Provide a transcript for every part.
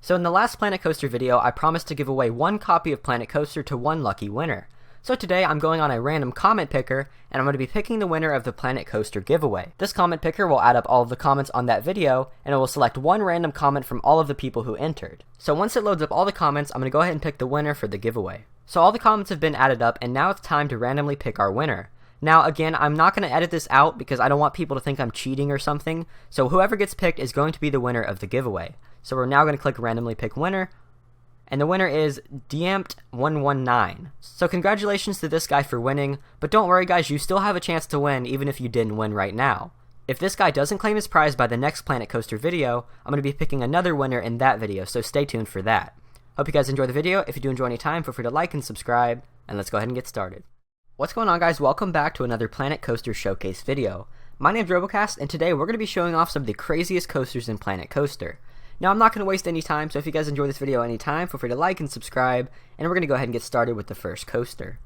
So in the last Planet Coaster video, I promised to give away one copy of Planet Coaster to one lucky winner. So today I'm going on a random comment picker, and I'm going to be picking the winner of the Planet Coaster giveaway. This comment picker will add up all of the comments on that video, and it will select one random comment from all of the people who entered. So once it loads up all the comments, I'm going to go ahead and pick the winner for the giveaway. So all the comments have been added up, and now it's time to randomly pick our winner. Now again, I'm not going to edit this out because I don't want people to think I'm cheating or something, so whoever gets picked is going to be the winner of the giveaway. So we're now going to click randomly pick winner, and the winner is Diamped119. So congratulations to this guy for winning, but don't worry guys, you still have a chance to win even if you didn't win right now. If this guy doesn't claim his prize by the next Planet Coaster video, I'm going to be picking another winner in that video, so stay tuned for that. Hope you guys enjoy the video. If you do enjoy any time, feel free to like and subscribe, and let's go ahead and get started. What's going on guys? Welcome back to another Planet Coaster Showcase video. My name's Robocast, and today we're going to be showing off some of the craziest coasters in Planet Coaster. Now I'm not going to waste any time, so if you guys enjoy this video any time, feel free to like and subscribe, and we're going to go ahead and get started with the first coaster.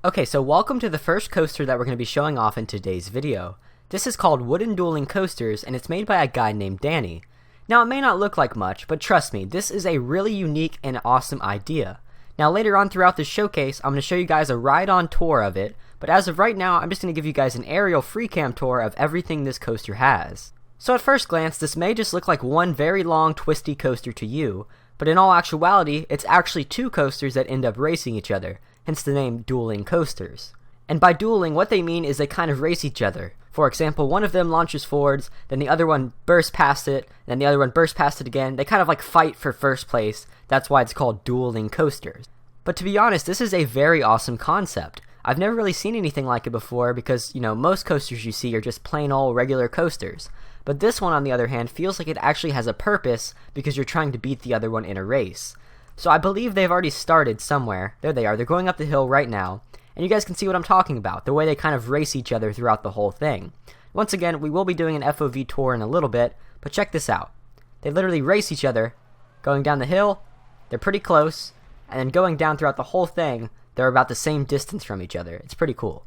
Okay, so welcome to the first coaster that we're going to be showing off in today's video. This is called Wooden Dueling Coasters, and it's made by a guy named Danny. Now it may not look like much, but trust me, this is a really unique and awesome idea. Now later on throughout this showcase, I'm going to show you guys a ride-on tour of it, but as of right now, I'm just going to give you guys an aerial free-cam tour of everything this coaster has. So at first glance, this may just look like one very long, twisty coaster to you, but in all actuality, it's actually two coasters that end up racing each other, hence the name Dueling Coasters. And by dueling, what they mean is they kind of race each other. For example, one of them launches forwards, then the other one bursts past it, then the other one bursts past it again. They kind of like fight for first place. That's why it's called Dueling Coasters. But to be honest, this is a very awesome concept. I've never really seen anything like it before because, most coasters you see are just plain old regular coasters. But this one, on the other hand, feels like it actually has a purpose because you're trying to beat the other one in a race. So I believe they've already started somewhere. There they are. They're going up the hill right now. And you guys can see what I'm talking about, the way they kind of race each other throughout the whole thing. Once again, we will be doing an FOV tour in a little bit, but check this out. They literally race each other, going down the hill, they're pretty close, and then going down throughout the whole thing, they're about the same distance from each other. It's pretty cool.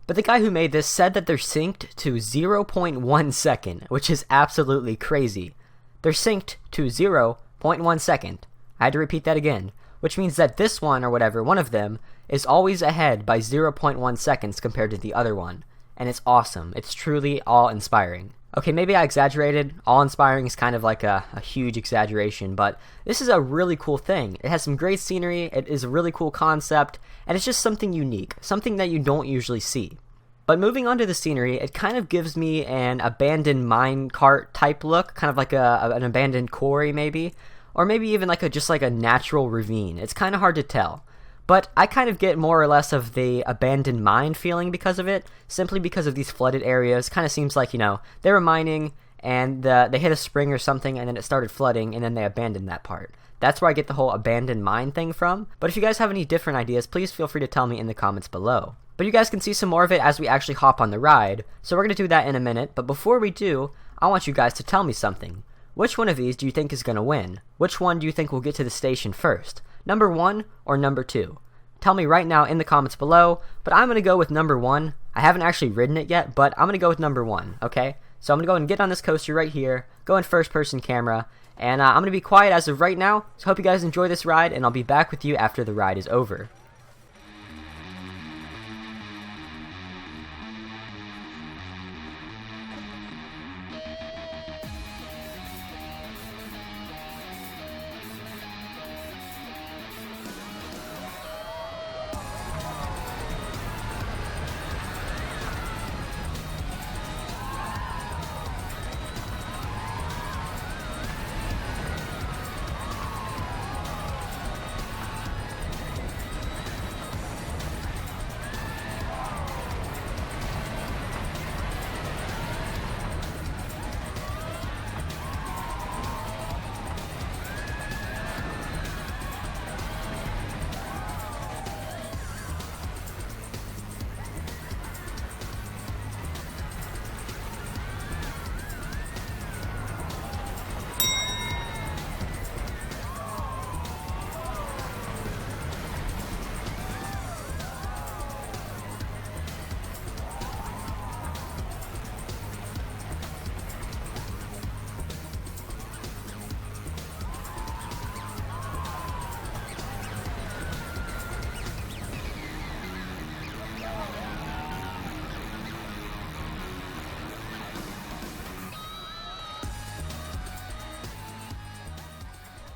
But the guy who made this said that they're synced to 0.1 second, which is absolutely crazy. They're synced to 0.1 second. I had to repeat that again, which means that this one, or whatever, one of them, is always ahead by 0.1 seconds compared to the other one. And it's awesome. It's truly awe-inspiring. Okay, maybe I exaggerated. Awe-inspiring is kind of like a huge exaggeration, but this is a really cool thing. It has some great scenery, it is a really cool concept, and it's just something unique, something that you don't usually see. But moving on to the scenery, it kind of gives me an abandoned minecart type look, kind of like an abandoned quarry maybe, or maybe even like just like a natural ravine. It's kind of hard to tell. But I kind of get more or less of the abandoned mine feeling because of it, simply because of these flooded areas. Kind of seems like, they were mining and they hit a spring or something and then it started flooding and then they abandoned that part. That's where I get the whole abandoned mine thing from. But if you guys have any different ideas, please feel free to tell me in the comments below. But you guys can see some more of it as we actually hop on the ride. So we're going to do that in a minute, but before we do, I want you guys to tell me something. Which one of these do you think is going to win? Which one do you think will get to the station first? Number 1 or number 2? Tell me right now in the comments below, but I'm going to go with number 1. I haven't actually ridden it yet, but I'm going to go with number 1, okay? So I'm going to go and get on this coaster right here, go in first person camera, and I'm going to be quiet as of right now, so hope you guys enjoy this ride, and I'll be back with you after the ride is over.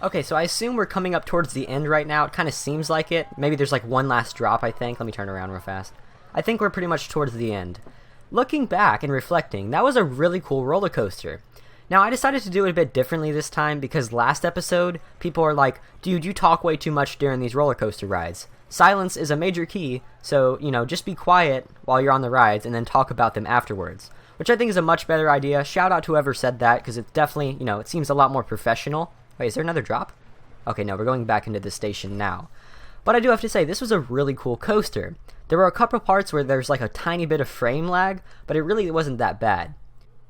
Okay, so I assume we're coming up towards the end right now. It kind of seems like it. Maybe there's like one last drop, I think. Let me turn around real fast. I think we're pretty much towards the end. Looking back and reflecting, that was a really cool roller coaster. Now, I decided to do it a bit differently this time because last episode, people are like, dude, you talk way too much during these roller coaster rides. Silence is a major key, so, you know, just be quiet while you're on the rides and then talk about them afterwards. Which I think is a much better idea. Shout out to whoever said that because it's definitely, you know, it seems a lot more professional. Wait, is there another drop? Okay, no, we're going back into the station now. But I do have to say, this was a really cool coaster. There were a couple parts where there's like a tiny bit of frame lag, but it really wasn't that bad.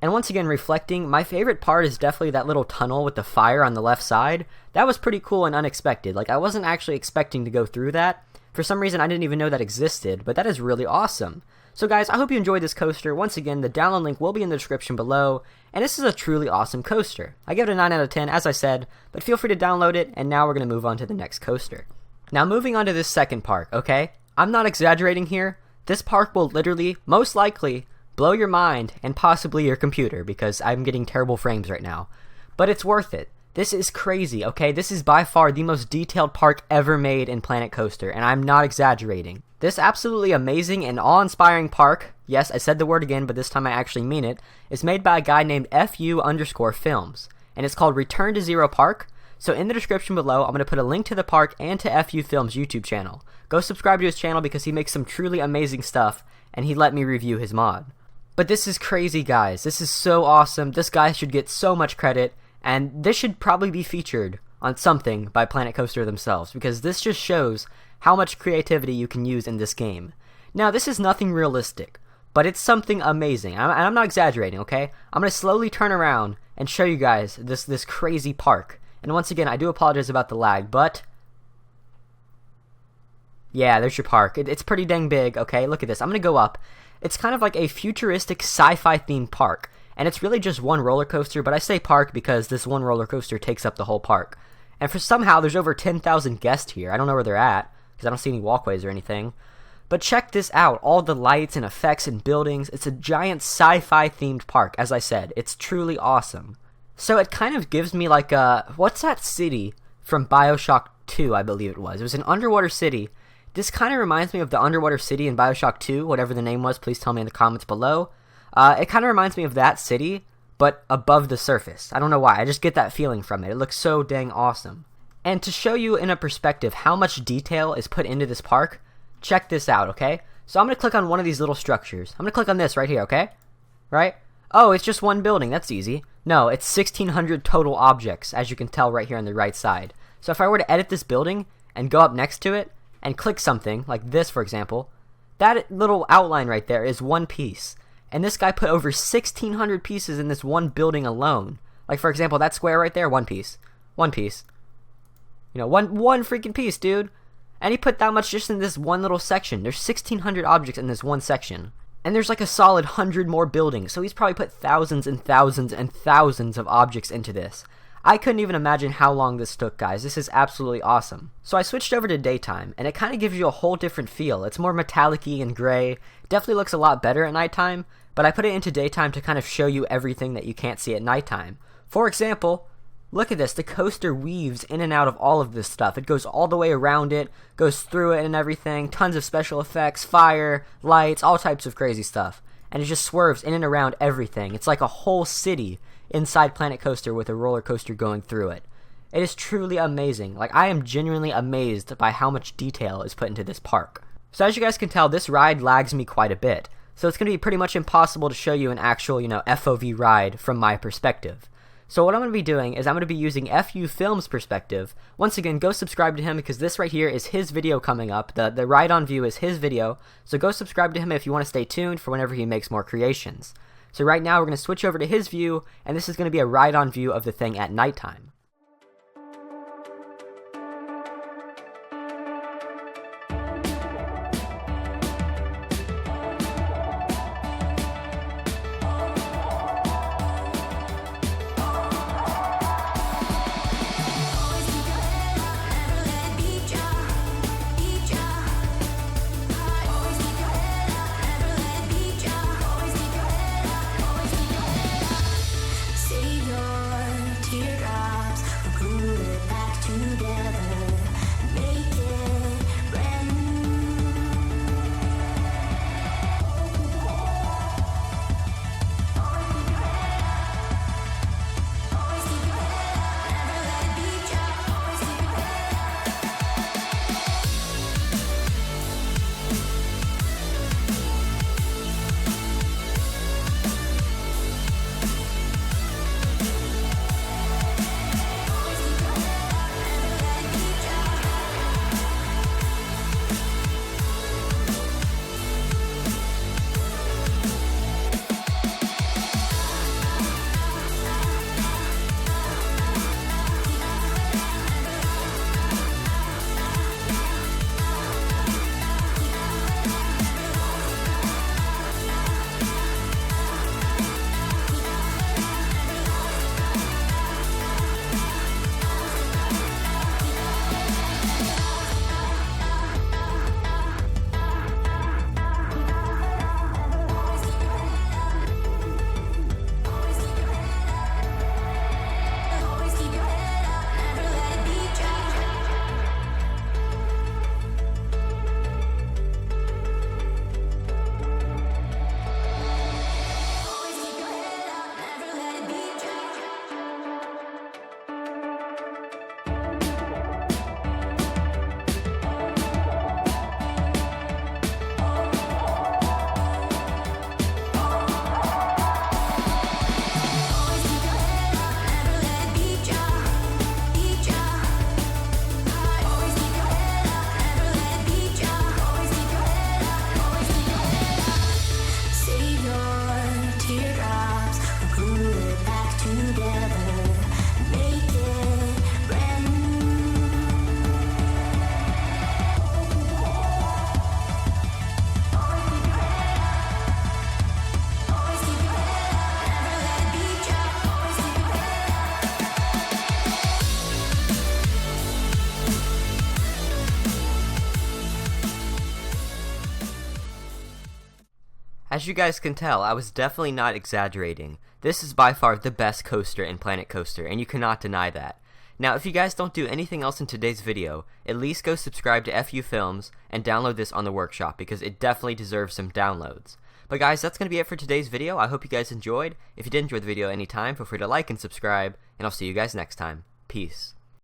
And once again, reflecting, my favorite part is definitely that little tunnel with the fire on the left side. That was pretty cool and unexpected. Like, I wasn't actually expecting to go through that. For some reason, I didn't even know that existed, but that is really awesome. So guys, I hope you enjoyed this coaster. Once again, the download link will be in the description below, and this is a truly awesome coaster. I give it a 9 out of 10, as I said, but feel free to download it, and now we're going to move on to the next coaster. Now moving on to this second park, okay? I'm not exaggerating here. This park will literally, most likely, blow your mind and possibly your computer, because I'm getting terrible frames right now. But it's worth it. This is crazy, okay? This is by far the most detailed park ever made in Planet Coaster, and I'm not exaggerating. This absolutely amazing and awe-inspiring park, yes, I said the word again, but this time I actually mean it, is made by a guy named FU_films, and it's called Return to Zero Park. So in the description below, I'm going to put a link to the park and to FU Films' YouTube channel. Go subscribe to his channel because he makes some truly amazing stuff, and he let me review his mod. But this is crazy, guys. This is so awesome. This guy should get so much credit, and this should probably be featured on something by Planet Coaster themselves, because this just shows how much creativity you can use in this game. Now, this is nothing realistic, but it's something amazing. I'm not exaggerating, okay? I'm going to slowly turn around and show you guys this crazy park. And once again, I do apologize about the lag, but yeah, there's your park. It's pretty dang big, okay? Look at this. I'm going to go up. It's kind of like a futuristic sci-fi themed park, and it's really just one roller coaster, but I say park because this one roller coaster takes up the whole park. And for somehow, there's over 10,000 guests here. I don't know where they're at, because I don't see any walkways or anything. But check this out, all the lights and effects and buildings. It's a giant sci-fi themed park, as I said. It's truly awesome. So it kind of gives me like a, what's that city from BioShock 2, I believe it was. It was an underwater city. This kind of reminds me of the underwater city in BioShock 2, whatever the name was, please tell me in the comments below. It kind of reminds me of that city, but above the surface. I don't know why, I just get that feeling from it. It looks so dang awesome. And to show you in a perspective how much detail is put into this park, check this out, okay? So I'm going to click on one of these little structures. I'm going to click on this right here, okay? Right? Oh, it's just one building. That's easy. No, it's 1,600 total objects, as you can tell right here on the right side. So if I were to edit this building and go up next to it and click something, like this for example, that little outline right there is one piece. And this guy put over 1,600 pieces in this one building alone. Like for example, that square right there, one piece. One piece. You know, one freaking piece, dude. And he put that much just in this one little section. There's 1,600 objects in this one section. And there's like a solid 100 more buildings. So he's probably put thousands and thousands and thousands of objects into this. I couldn't even imagine how long this took, guys. This is absolutely awesome. So I switched over to daytime, and it kind of gives you a whole different feel. It's more metallic-y and gray. Definitely looks a lot better at nighttime, but I put it into daytime to kind of show you everything that you can't see at nighttime. For example, look at this. The coaster weaves in and out of all of this stuff. It goes all the way around it, goes through it and everything. Tons of special effects, fire, lights, all types of crazy stuff. And it just swerves in and around everything. It's like a whole city inside Planet Coaster with a roller coaster going through it. It is truly amazing. Like, I am genuinely amazed by how much detail is put into this park. So as you guys can tell, this ride lags me quite a bit. So it's going to be pretty much impossible to show you an actual, FOV ride from my perspective. So what I'm going to be doing is I'm going to be using FU Films' perspective. Once again, go subscribe to him because this right here is his video coming up. The ride on view is his video. So go subscribe to him if you want to stay tuned for whenever he makes more creations. So right now we're going to switch over to his view, and this is going to be a ride on view of the thing at nighttime. Teardrops, I'm cool with that. As you guys can tell, I was definitely not exaggerating. This is by far the best coaster in Planet Coaster, and you cannot deny that. Now, if you guys don't do anything else in today's video, at least go subscribe to FU Films and download this on the workshop, because it definitely deserves some downloads. But guys, that's going to be it for today's video. I hope you guys enjoyed. If you did enjoy the video anytime, feel free to like and subscribe, and I'll see you guys next time. Peace.